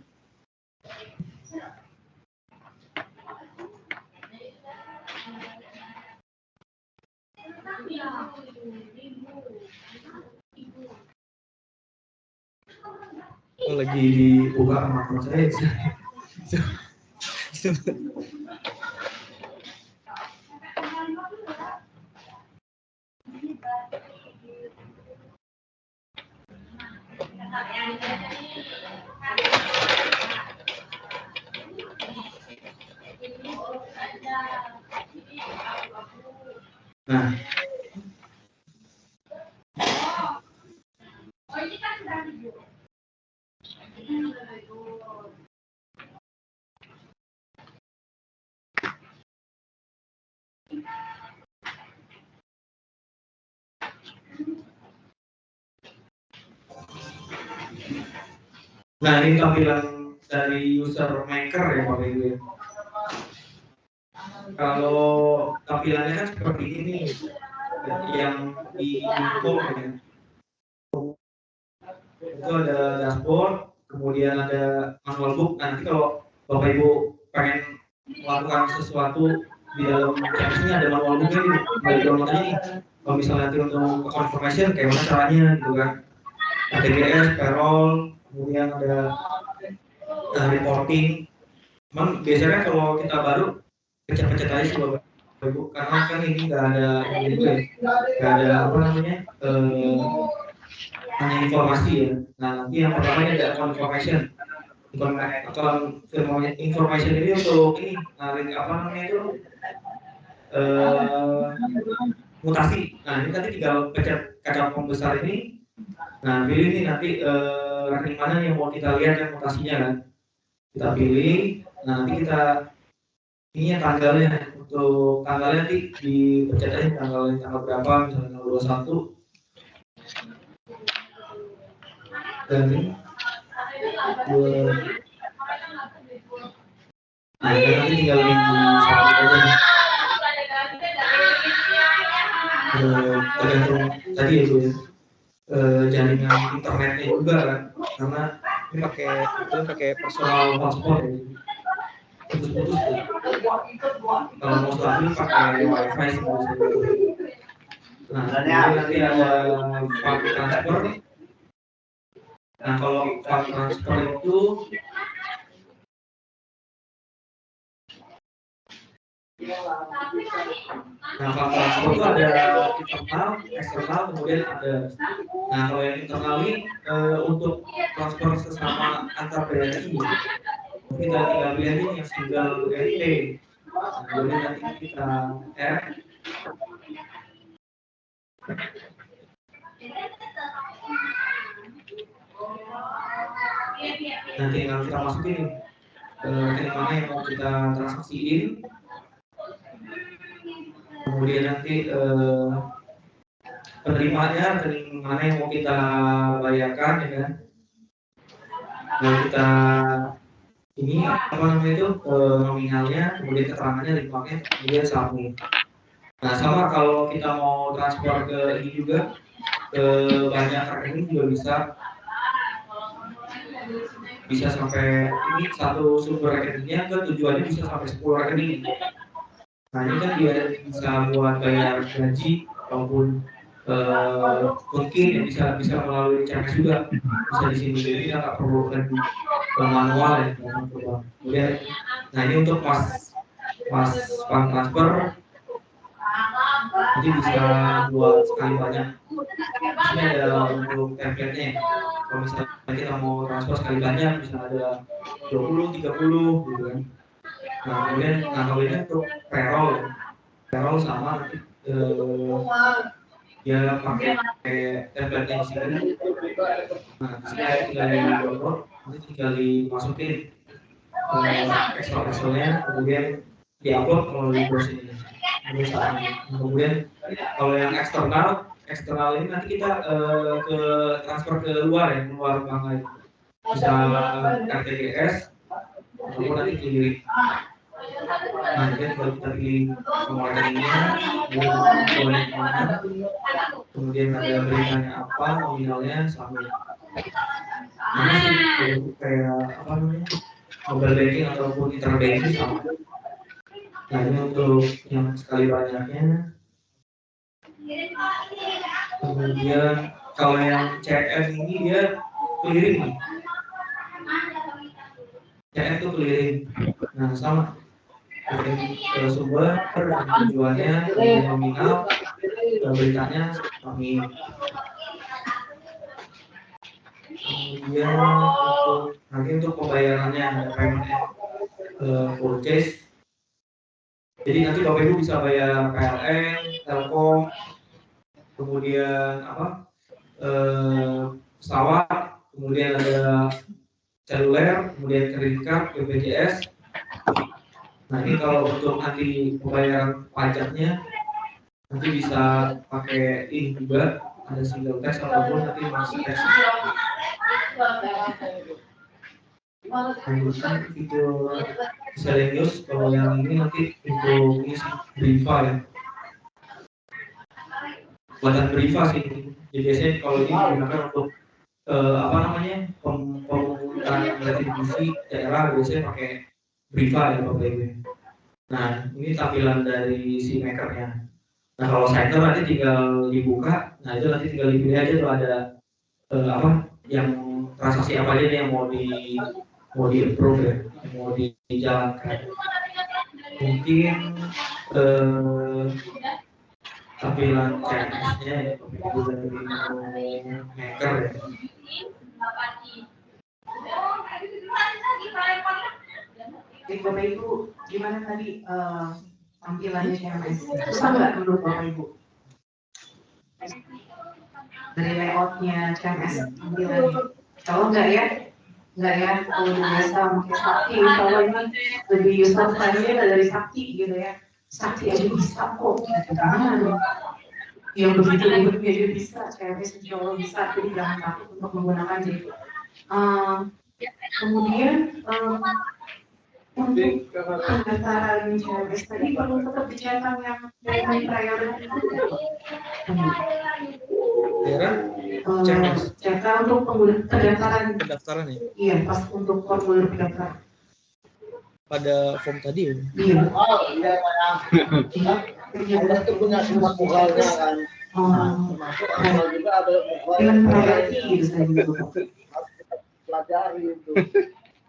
Lagi dibuka sama teman saya. Nah, nah ini tampilan dari user maker ya Bapak Ibu ya. Kalau tampilannya kan seperti ini yang di info ya. Itu ada dashboard, kemudian ada manual book. Nanti kalau Bapak Ibu pengen melakukan sesuatu di dalam CMS ini ada manual booknya nih, dari download aja nih. Kalau misalnya nanti untuk confirmation kayak mana caranya gitu kan. ATGS, payroll, kemudian ada reporting. Cuman biasanya kalau kita baru pencet-pencet aja sih Bapak Ibu, karena kan ini nggak ada ini juga ya, nggak ada apa namanya hanya informasi ya. Nah nanti yang pertamanya ada account information. Account information ini untuk ini narik apa namanya itu mutasi. Nah ini tadi tinggal pencet kaca pembesar ini. Nah pilih nih nanti rekening mana yang mau kita lihat yang mutasinya kan. Kita pilih. Nah nanti kita ini ya tanggalnya, untuk tanggalnya nanti dipencet aja tanggal berapa, misalnya tanggal 21 dan ini nah ini nanti tinggal di submit aja tergantung tadi ya Bu ya, jaringan internetnya juga kan, karena ini pakai personal hotspot ya. Putus-putus tuh. Kalau mau stabil pakai wifi sih. Nah, nanti ada file transfer. Nah, kalau file transfer itu file transfer itu ada internal, eksternal, kemudian ada. Nah, kalau yang internal ini untuk transfer sesama antar BRI. Kita tinggal pilih ini yang single RT. Kemudian nanti kita add. Nanti tinggal kita masukin rekening mana yang mau kita transaksiin. Kemudian nanti penerimanya rekening mana yang mau kita bayarkan ya kan. Nah kita ini apa namanya itu nominalnya, kemudian keterangannya, limpahnya, kemudian submit. Nah sama kalau kita mau transfer ke ini juga ke banyak rekening juga bisa sampai ini satu sumber rekeningnya ke tujuannya bisa sampai 10 rekening. Nah ini kan dia bisa buat bayar gaji ataupun mungkin bisa melalui CMS juga bisa di sini, jadi kita nggak perlu lagi manual ya. Kemudian nah ini untuk pas transfer jadi bisa buat sekali banyak. Ini ada untuk template-nya. Kalau misalnya kita mau transfer sekali banyak bisa ada 20, 30 gitu kan. Nah kemudian kalau ini untuk payroll sama ya pakai template yang sini. Nah, saya tinggal di-download, nanti tinggal dimasukin Excel-nya, kemudian di-upload melalui browser ini. Kemudian kalau yang eksternal ini nanti kita ke transfer ke luar ya, keluar bank lain. Bisa RTGS ataupun nanti kiri. Nah, jadi kalau kita pilih nomor rekeningnya, kemudian ada beritanya apa, nominalnya sama. Nah, sih kayak apa namanya, mobile banking ataupun internet banking sama. Nah, ini untuk yang sekali banyaknya. Kemudian kalau yang CM ini dia clearing. CM itu clearing. Nah, sama. Ke sumber, tujuannya, nominal, beritanya kami. Kemudian nanti untuk pembayarannya ada payment purchase. Jadi nanti Bapak Ibu bisa bayar PLN, Telkom, kemudian pesawat, kemudian ada seluler, kemudian kredit card, BPJS. Nah ini kalau untuk nanti pembayaran pajaknya nanti bisa pakai ini juga, ada single tax ataupun nanti masih tax. Kemudian fitur miscellaneous, kalau yang ini nanti untuk isi Briva ya. Buatan Briva sih. Jadi biasanya kalau ini digunakan untuk pemungutan retribusi daerah biasanya pakai Briva ya Bapak Ibu. Nah ini tampilan dari si makernya. Nah kalau center nanti tinggal dibuka, nah itu nanti tinggal dipilih aja tuh ada yang transaksi apa aja yang mau di approve ya, yang mau dijalankan. Mungkin tampilan CMS-nya ya, Ibu dari hacker ya. Bapak Ibu, gimana tadi tampilannya CMS? Susah nggak menurut Bapak Ibu? Dari layoutnya CMS tampilannya? Kalau nggak ya, kalau udah biasa pakai Sakti, kalau ini lebih user friendly dari Sakti gitu ya. Sakti aja bisa kok, gimana? Yang begitu ribetnya juga bisa, CMS insya Allah bisa, jadi jangan takut untuk menggunakannya. Kemudian untuk pendaftaran CMS tadi perlu tetap dicetak yang payment priority itu. Cetak untuk pendaftaran ya? Iya, pas untuk formulir pendaftaran. Pada form tadi ya? Iya. Itu punya semua bukalnya kan. Termasuk juga ada Payment priority gitu saya juga. pelajari itu.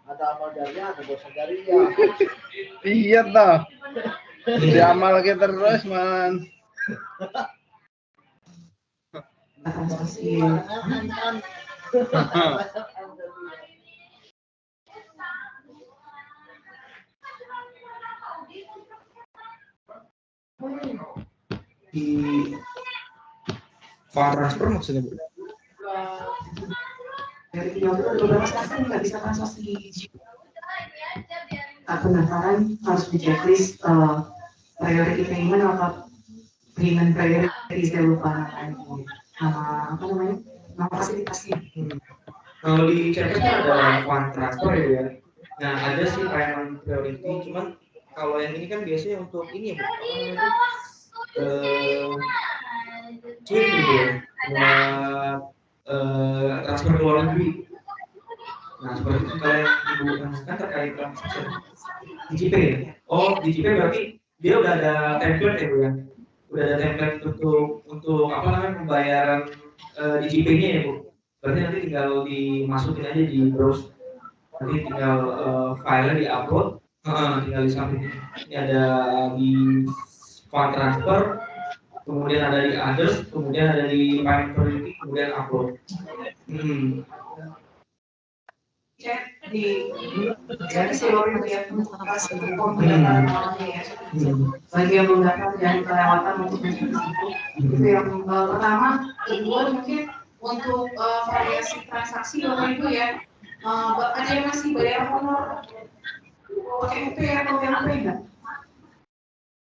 Ada amal jariah, ada dosa jariah. Iya toh. Diamal kita terus, Man. Transaksi. Di file transfer maksudnya Bu? Dari video itu beberapa transaksi nggak bisa transaksi di pendaftaran harus di checklist priority payment atau payment priority, saya lupa apa namanya, nama fasilitasnya. Kalau di CMS kan ada fund transfer ya. Nah ada sih payment priority, cuman kalau yang ini kan biasanya untuk ini ya Bu, Swift gitu ya, buat transfer ke luar negeri. Nah seperti itu kalian Ibu kan terkait transaksi DJP ya. Oh DJP berarti dia udah ada template ya Bu ya, udah ada template untuk apa namanya pembayaran DJP-nya ya Bu. Berarti nanti tinggal dimasukin aja di browse, nanti tinggal filenya di-upload, tinggal di-submit. Ini ada di file transfer, kemudian ada di others, kemudian ada di payment priority, kemudian upload. Cek di seluruh ya pas itu pendaftaran awalnya ya. Bagi yang belum daftar jangan kelewatan untuk menjadi itu yang pertama. Kedua mungkin untuk variasi transaksi Bapak Ibu ya, ada yang masih bayar honor pakai UP atau yang enggak?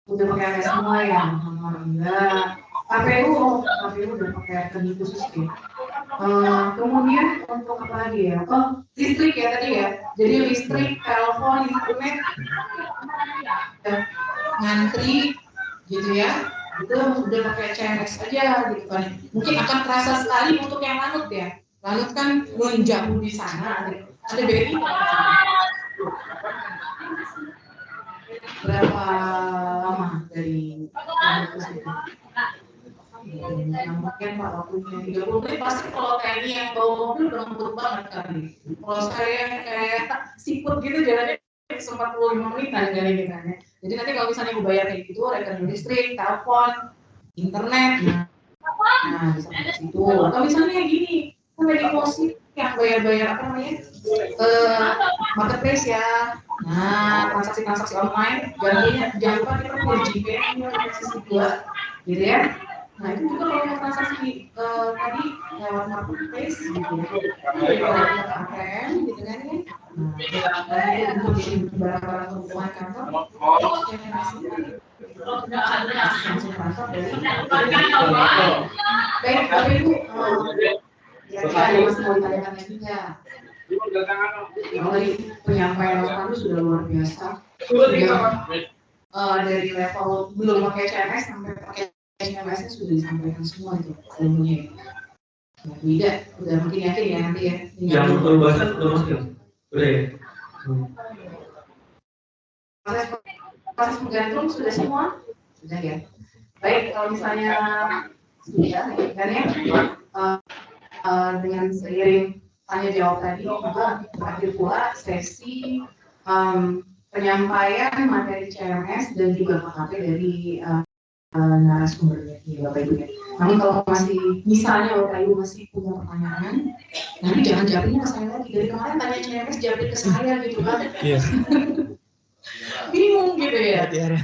Udah pakai semua ya, honor enggak. KPU udah pakai rekening khusus ya. Kemudian untuk apa lagi ya? Oh, listrik ya tadi ya. Jadi listrik, telepon, internet, ngantri, gitu ya. Itu udah pakai CMS aja gitu kan. Mungkin akan terasa sekali untuk yang lanut ya. Lanut kan jauh di sana. Ada BRI berapa lama dari lanut ke situ? Mungkin Pak waktunya 30 menit pasti kalau TNI yang bawa mobil udah ngebut banget kan. Kalau saya kayak siput gitu jalannya 45 menit kan jalan kan. Jadi nanti kalau misalnya gue bayar kayak gitu, rekening listrik, telepon, internet, nah bisa ke situ. Atau misalnya gini, kan lagi deposit yang bayar-bayar apa namanya, marketplace ya. Nah transaksi-transaksi online, jangan lupa kita punya GPN yang sisi 2, gitu ya. Nah itu juga kalau mau transaksi tadi lewat marketplace gitu, lewat ATM gitu kan ya. Nah itu untuk barang-barang kebutuhan kantor, langsung transfer dari. Baik, Bapak Ibu, ada masih mau ditanyakan lagi nggak? Kalau tadi penyampaian Mas Pandu sudah luar biasa. Dari level belum pakai CMS sampai pakai CMS-nya sudah disampaikan semua itu ilmunya. Tidak, udah makin yakin ya nanti ya. Yang pembahasan udah masuk ya? Udah ya? Proses menggantung sudah semua? Sudah ya. Baik, kalau misalnya sudah kan ya, dengan seiring tanya jawab tadi juga berakhir pula sesi penyampaian materi CMS dan juga KKP dari narasumbernya ya Bapak Ibu ya. Namun kalau masih misalnya Bapak Ibu masih punya pertanyaan, nanti jangan jawabnya ke saya lagi. Dari kemarin tanya CMS jawabnya ke saya gitu kan. Bingung gitu ya.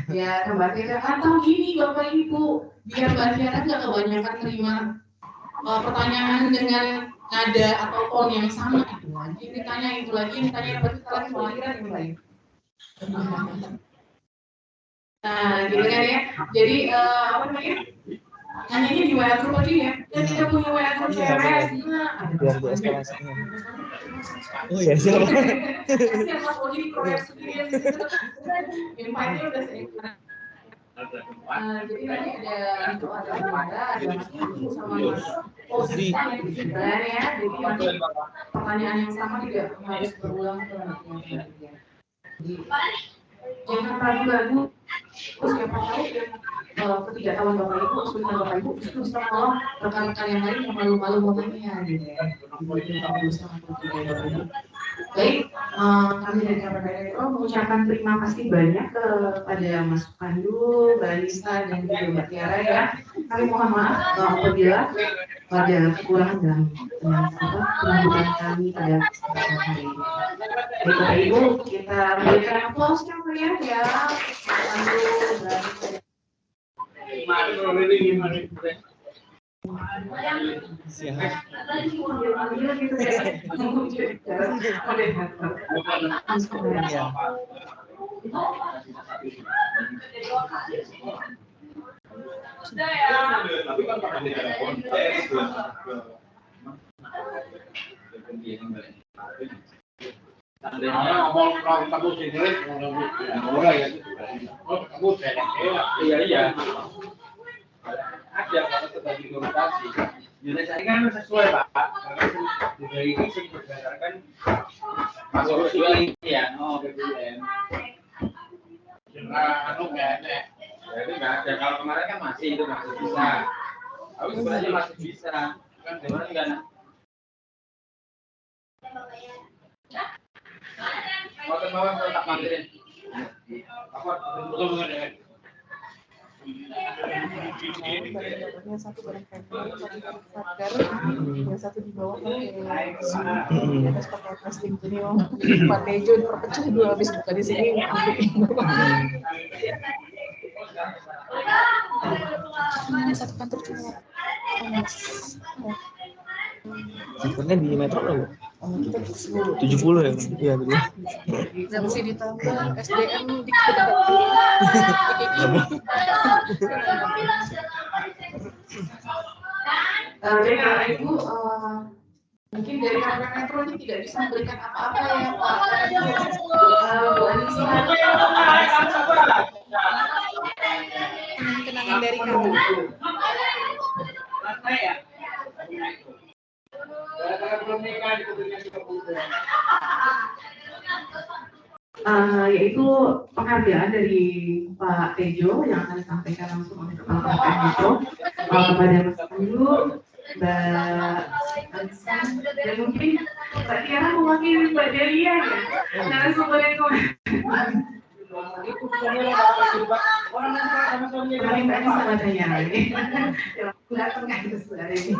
Ya Mbak Tiara, atau gini Bapak Ibu, biar Mbak Tiara nggak kebanyakan terima pertanyaan dengan nada atau tone yang sama itu lagi, ini tanya itu lagi, ini tanya berarti kita lagi melahirkan yang baik. Nah, gitu kan ya. Jadi apa namanya? Nanyanya di WA group aja ya. Dan kita punya WA group CMS. Nah, biar dieskalasinya. Oh iya siapa? Kasihan Mas Bodi dikeroyok sendirian gitu. Invite-nya udah saya. Jadi nanti ada Wanda, ada Mas Bodi sama Mas Osdi dan ya. Jadi nanti pertanyaan yang sama tidak harus berulang ke nanti yang selanjutnya. Jadi jangan ragu-ragu. Siapa tahu ketidaktahuan Bapak Ibu, kesulitan Bapak Ibu justru bisa menolong rekan-rekan yang lain yang malu-malu ngomongnya gitu ya. Baik, kami dari KPPN Elektro mengucapkan terima kasih banyak kepada Mas Pandu, Mbak Anissa, dan juga Mbak Tiara ya. Kami mohon maaf apabila ada kekurangan dalam penyambutan kami pada kesempatan hari ini. Baik Bapak Ibu, kita memberikan aplaus yang meriah ya. Mas Pandu, Mbak Anissa. Iya. Ada bagi konsultasi. Unit saya kan sesuai Pak. Dari ini sih berdasarkan masuk usul ya. Oh BBM. Anu nggak ada. Jadi nggak ada. Kalau kemarin kan masih itu masih bisa. Tapi sebenarnya masih bisa. Kan kemarin nggak ada. Kalau mau tak mandirin. Apa betul-betul ya. Yang satu bareng Februari, satu Fatgar, yang satu di bawah pakai di atas pakai plastik dunia. Pak Tejo terpecah dua habis buka di sini. Ini satu kantor cuma. Sebenarnya di metro loh. Kita 70 ya? Iya betul. Nggak mesti ditambah SDM dikit. Jadi Bapak Ibu, mungkin dari KPP Metro ini tidak bisa memberikan apa-apa ya Pak Bu Anissa. Kenangan dari kamu. Yaitu penghargaan dari Pak Tejo yang akan disampaikan langsung oleh Kepala KPP Metro kepada Mas Pandu, Mbak Anissa, dan mungkin Mbak Tiara mewakili Mbak Delia ya, narasumber yang kemarin. Kemarin Mbak Anissa katanya ini, nggak tengah itu hari ini.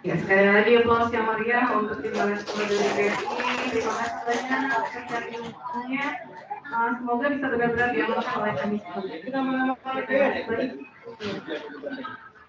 Ya, sekali lagi aplaus yang meriah untuk tim narasumber dari BSI. Terima kasih banyak atas kerja ilmunya. Semoga bisa benar-benar diamalkan oleh kami semua.